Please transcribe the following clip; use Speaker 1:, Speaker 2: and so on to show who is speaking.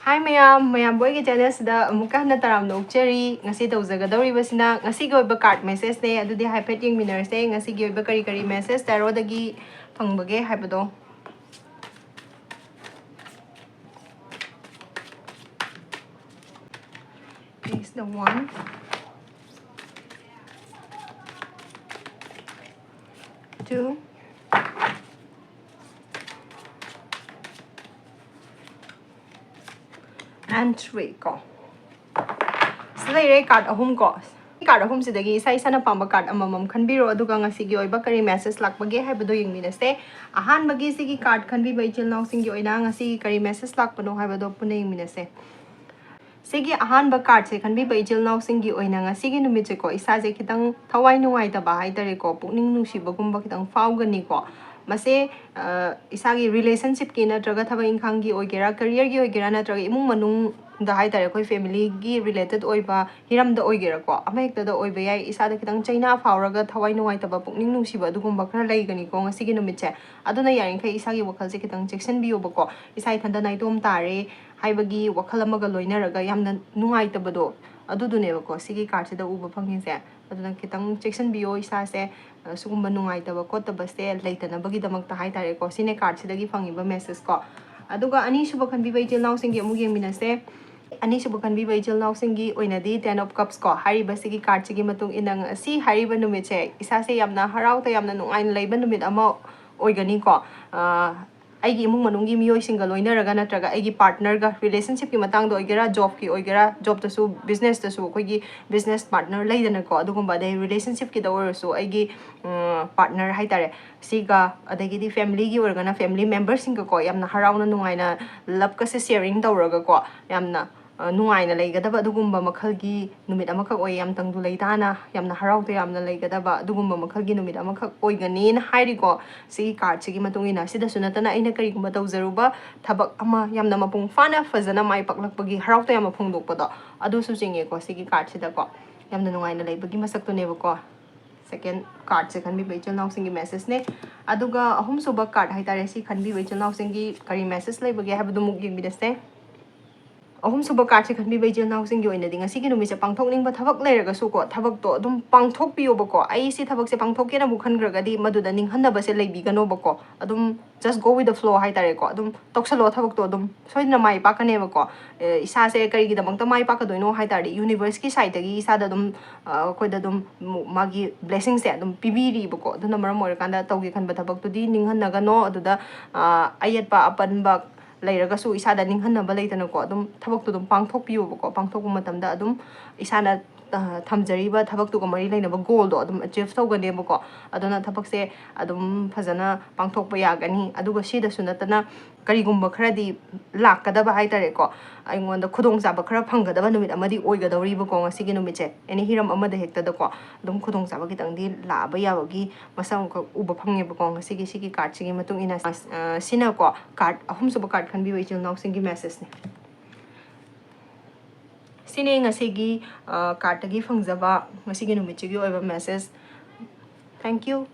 Speaker 1: Hi mayam boy ki channel sida amuka na taram no cherry ngasi tawzagadawri basina ngasi gi oiba card message ne adudi haipet yeng minner se ngasi gi oiba kari message taro dagi phangbage haibado is the one two and three ko sila card ahum ko card ahum sidagi isa isa na pamba card amamam khanbiro aduga ngasi gi oiba kari message lakbage haibado yengminase ahan bagi sigi card khanbi bai chilnaw singi oina ngasi kari message lakpano haibado pune yengminase sigi ahan ba card se khanbi bai chilnaw singi oina ngasi gi numit se ko isa je kitang thawai nuai ta ba haidare ko pukning nusi bagumba kitang faugani ko mase isagi relationship ki natraga thaba inkhang gi oigera career gi oigera natraga imung manung da haidare koi family gi related oiba hiram da oigera ko amekta da oiba yai isa da kitang chaina fauraga thawai nuai ta ba pukning nusi ba dugumba khara laigani ko ngasi gi numit se aduna yarin khai isagi wakal se kitang section bi oba ko isai thanda naidom tare haibagi wakal amaga loinaraga yamna nuai ta bado adudune ko sigi card se da uba phangin se aduna kitang section bio isa se sugumba nungai ta ba ko ta ba se leitana bagi damak ta hai tare ko sine card se dagi phangi ba message ko aduga ani suba khan bi bai jil naw singi amu yeng minase ani suba khan bi bai jil naw singi oina di 10 of cups ko hari ba sigi card sigi matung inang si hari ba numit se isa se yamna harau ta yamna nungai leiba numit ama oigani ko aigi imung manungi miyoi singa loinaraga natraga aigi partner ga relationship ki matang do oigera job ki oigera job ta su business ta su koi gi business partner leidana ko adugumba dai relationship ki da oirasu aigi partner haitare siga adagi di family gi organa family members singa ko yamna harauna nungaina love ka se sharing tawraga ko yamna nungaina leigadaba adugumba makhalgi numit amakak oi yam tangdu leitana yamna harauta yamna leigadaba adugumba makhalgi numit amakak oigani na hairi ko si card sigi matungina sida sunatana aina kari gumba tawzaruba thabak ama yamna mapung fana fazana mai paklakpagi harauta yama phongdokpado adu su jinge ko sigi card sida ko yamna nungaina leibagi masakto neba ko second card se khanbi bai chal naw singi message ne aduga ahum suba card haitare si khanbi bai chal naw singi kari message leibagi habadu muk yengbidase ahum suba card se khanbi bai jil naw singi oina dinga sigi numi se pangthok ning ba thabak leiraga su ko thabak to adum pangthok piyo ba ko ai si thabak se pangthok ke na mu khan graga di maduda ning hanna ba se leibi gano ba ko adum just go with the flow hai tare ko adum toksalo thabak to adum soidna mai pa kane ba ko isa se kari gi damang ta mai pa ka doino hai tare universe ki side gi isa da adum koi da adum magi blessing se adum pibiri ba ko aduna maram or kanda tawgi khan ba thabak to di ning hanna gano aduda ayat pa apan ba leiragasu isada ninghanaba leitana ko adum thabak tu dum pangthok piyo ko pangthok matamda adum isana thamjariba thabak tu ko mari leinaba goal do adum achieve tawgane ba ko aduna thabak se adum phajana pangthok pa yagani aduga sida sunatana karigumba kharadi lakadaba haitare ko aingonda khudong jaba khara phanggadaba numit amadi oigadawri ba ko ngasi gi numit che any hiram amada hekta da ko adum khudong jaba ki tangdi laaba yabagi masam ko uba phange ba ko ngasi gi sigi card sigi matung ina sina ko card ahum suba card khan bi wei chil naw singi message ne sine ngasi gi card gi phangjaba ngasi gi numit chi gi oiba message thank you